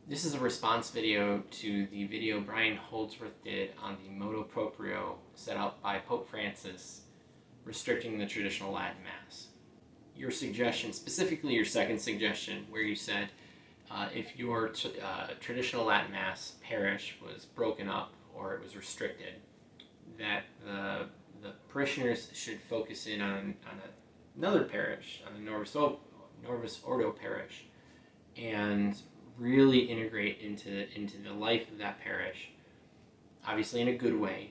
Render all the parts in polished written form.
This is a response video to the video Brian Holdsworth did on the Motu Proprio set up by Pope Francis restricting the traditional Latin Mass. Your suggestion, specifically your second suggestion, where you said if your traditional Latin Mass parish was broken up or it was restricted, that the parishioners should focus in on another parish, on the Novus Ordo parish, and really integrate into the life of that parish, obviously in a good way,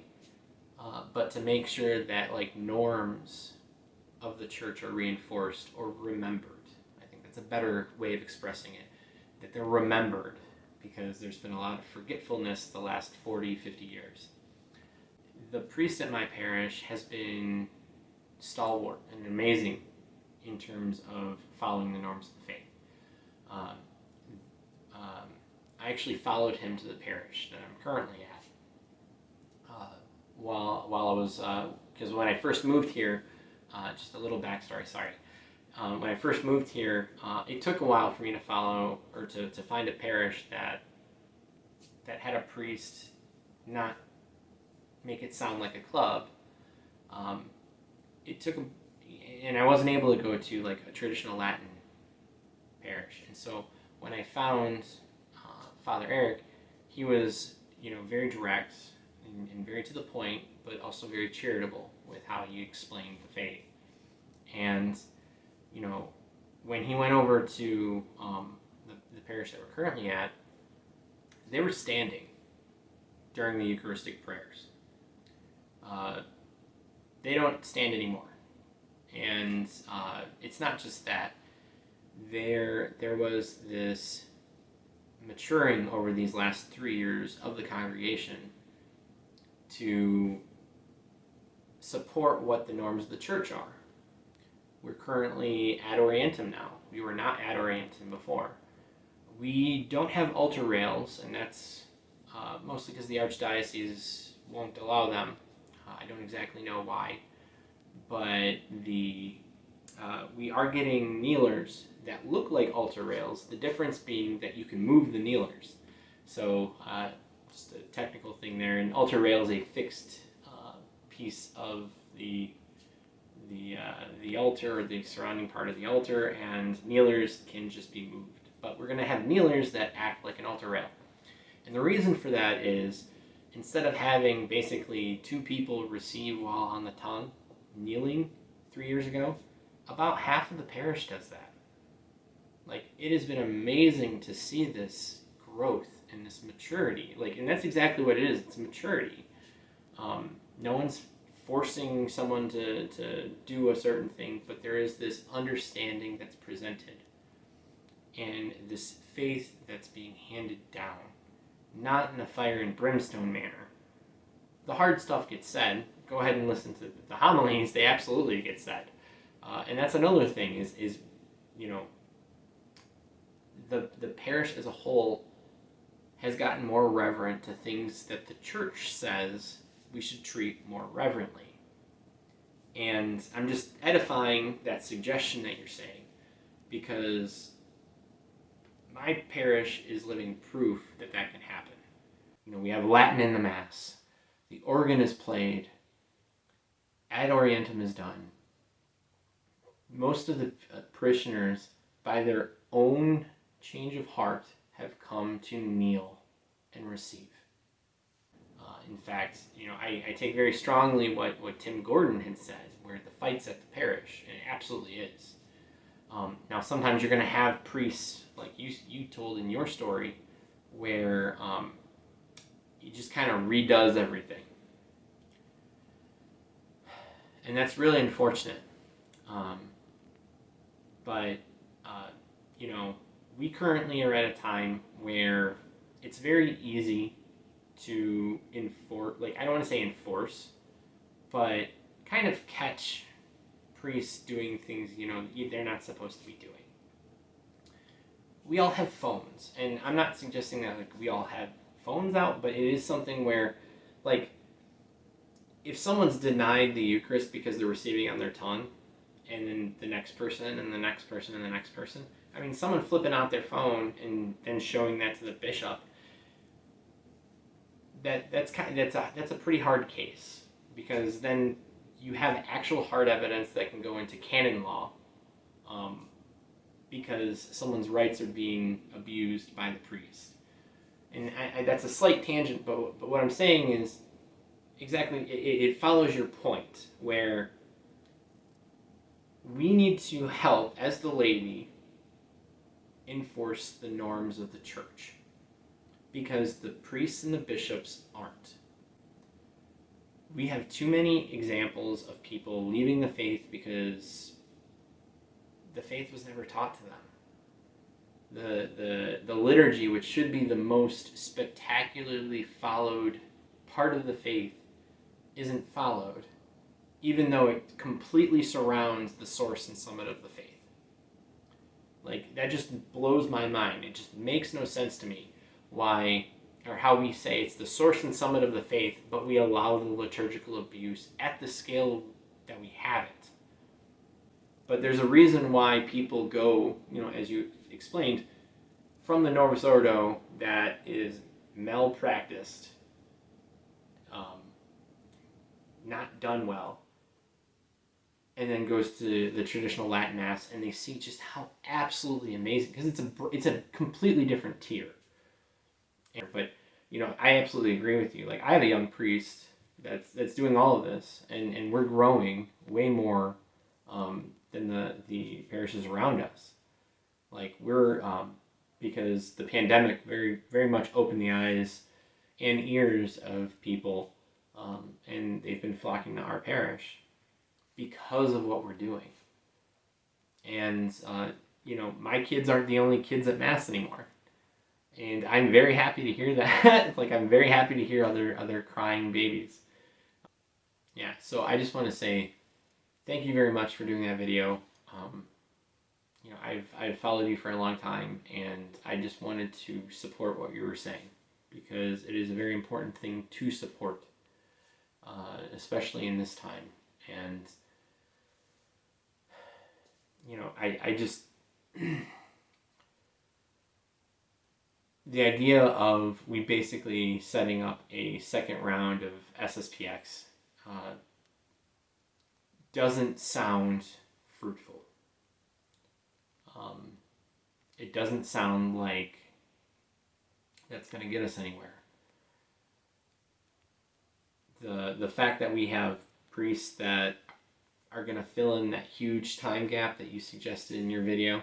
but to make sure that like norms of the church are reinforced or remembered. I think that's a better way of expressing it, that they're remembered, because there's been a lot of forgetfulness the last 40, 50 years. The priest at my parish has been stalwart and amazing in terms of following the norms of the faith. I actually followed him to the parish that I'm currently at. While I was, because when I first moved here, just a little backstory, sorry. When I first moved here, it took a while for me to follow, or to find a parish that had a priest not make it sound like a club. It took, and I wasn't able to go to like a traditional Latin parish. And so when I found Father Eric, he was, very direct and very to the point, but also very charitable with how he explained the faith. And, when he went over to the parish that we're currently at, they were standing during the Eucharistic prayers. They don't stand anymore. And it's not just that. There was this maturing over these last 3 years of the congregation to support what the norms of the church are. We're currently ad orientem now. We were not ad orientem before. We don't have altar rails, and that's mostly because the Archdiocese won't allow them. I don't exactly know why, but we are getting kneelers that look like altar rails, the difference being that you can move the kneelers. So just a technical thing there. An altar rail is a fixed piece of the altar, or the surrounding part of the altar, and kneelers can just be moved. But we're going to have kneelers that act like an altar rail. And the reason for that is, instead of having basically 2 people receive while on the tongue, kneeling 3 years ago, about half of the parish does that. Like, it has been amazing to see this growth and this maturity. And that's exactly what it is. It's maturity. No one's forcing someone to do a certain thing, but there is this understanding that's presented and this faith that's being handed down, not in a fire and brimstone manner. The hard stuff gets said. Go ahead and listen to the homilies. They absolutely get said. And that's another thing is the parish as a whole has gotten more reverent to things that the church says we should treat more reverently. And I'm just edifying that suggestion that you're saying, because my parish is living proof that that can happen. We have Latin in the Mass. The organ is played. Ad orientem is done. Most of the parishioners, by their own change of heart, have come to kneel and receive. In fact, I take very strongly what Tim Gordon had said, where the fight's at the parish, and it absolutely is. Now, sometimes you're going to have priests, like you told in your story, where he just kind of redoes everything. And that's really unfortunate. But we currently are at a time where it's very easy to enforce, I don't want to say enforce, but kind of catch priests doing things, they're not supposed to be doing. We all have phones, and I'm not suggesting that we all have phones out, but it is something where, if someone's denied the Eucharist because they're receiving on their tongue, and then the next person, and the next person, and the next person, I mean, someone flipping out their phone and then showing that to the bishop, that's a pretty hard case, because then you have actual hard evidence that can go into canon law, because someone's rights are being abused by the priest. And that's a slight tangent, but what I'm saying is exactly, it follows your point, where we need to help, as the laity, enforce the norms of the church, because the priests and the bishops aren't. We have too many examples of people leaving the faith because the faith was never taught to them. The liturgy, which should be the most spectacularly followed part of the faith, isn't followed, even though it completely surrounds the source and summit of the faith. Like, that just blows my mind. It just makes no sense to me why, or how we say it's the source and summit of the faith, but we allow the liturgical abuse at the scale that we have it. But there's a reason why people go, as you explained, from the Novus Ordo that is malpracticed, not done well, and then goes to the traditional Latin Mass, and they see just how absolutely amazing, because it's a completely different tier. But I absolutely agree with you. Like, I have a young priest that's doing all of this, and we're growing way more than the parishes around us. Like, we're because the pandemic very, very much opened the eyes and ears of people, and they've been flocking to our parish because of what we're doing. And my kids aren't the only kids at Mass anymore, and I'm very happy to hear that. Like, I'm very happy to hear other crying babies. Yeah, so I just want to say thank you very much for doing that video. I've followed you for a long time, and I just wanted to support what you were saying, because it is a very important thing to support, especially in this time. And I just the idea of we basically setting up a second round of SSPX doesn't sound fruitful. It doesn't sound like that's going to get us anywhere. The fact that we have priests that are going to fill in that huge time gap that you suggested in your video,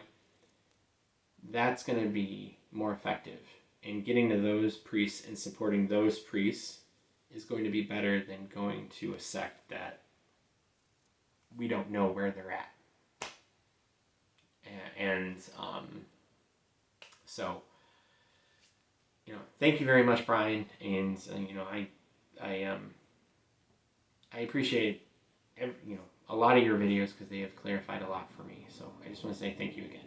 that's going to be more effective. And getting to those priests and supporting those priests is going to be better than going to a sect that we don't know where they're at. And so, thank you very much, Brian. And I appreciate a lot of your videos, because they have clarified a lot for me. So I just want to say thank you again.